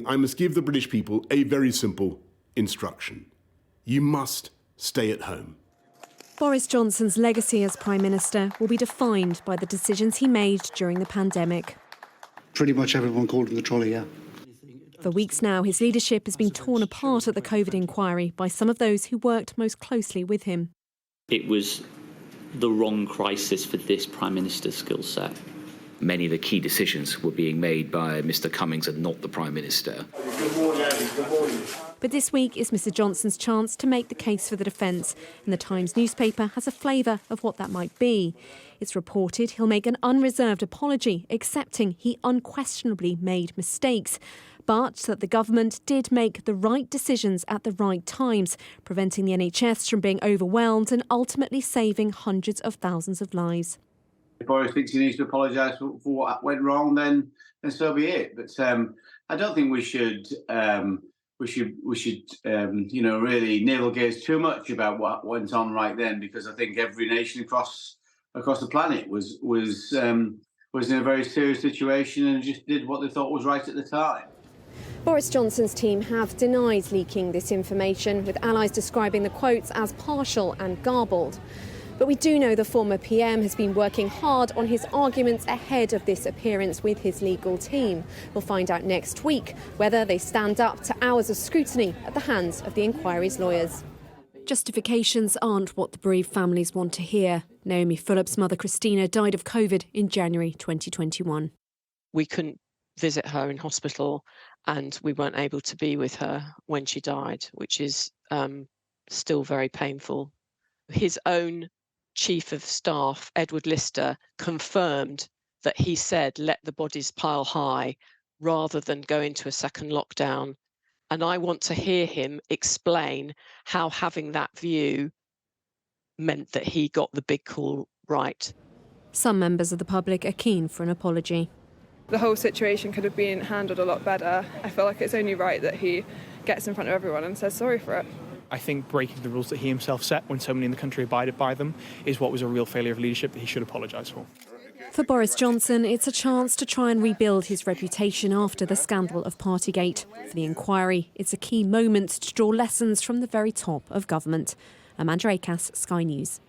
I must give the British people a very simple instruction. You must stay at home. Boris Johnson's legacy as Prime Minister will be defined by the decisions he made during the pandemic. Pretty much everyone called him the trolley, yeah. For weeks now, his leadership has been torn apart at the COVID inquiry by some of those who worked most closely with him. It was the wrong crisis for this Prime Minister's skill set. Many of the key decisions were being made by Mr Cummings and not the Prime Minister. Good morning, Andy. Good morning. But this week is Mr Johnson's chance to make the case for the defence, and the Times newspaper has a flavour of what that might be. It's reported he'll make an unreserved apology, accepting he unquestionably made mistakes, but that the government did make the right decisions at the right times, preventing the NHS from being overwhelmed and ultimately saving hundreds of thousands of lives. If Boris thinks he needs to apologise for what went wrong, then so be it. But I don't think we should really navel gaze too much about what went on right then, because I think every nation across the planet was in a very serious situation and just did what they thought was right at the time. Boris Johnson's team have denied leaking this information, with allies describing the quotes as partial and garbled. But we do know the former PM has been working hard on his arguments ahead of this appearance with his legal team. We'll find out next week whether they stand up to hours of scrutiny at the hands of the inquiry's lawyers. Justifications aren't what the bereaved families want to hear. Naomi Phillips' mother Christina died of COVID in January 2021. We couldn't visit her in hospital and we weren't able to be with her when she died, which is still very painful. His own Chief of Staff, Edward Lister, confirmed that he said, let the bodies pile high, rather than go into a second lockdown. And I want to hear him explain how having that view meant that he got the big call right. Some members of the public are keen for an apology. The whole situation could have been handled a lot better. I feel like it's only right that he gets in front of everyone and says sorry for it. I think breaking the rules that he himself set when so many in the country abided by them is what was a real failure of leadership that he should apologise for. For Boris Johnson, it's a chance to try and rebuild his reputation after the scandal of Partygate. For the inquiry, it's a key moment to draw lessons from the very top of government. Amanda Akas, Sky News.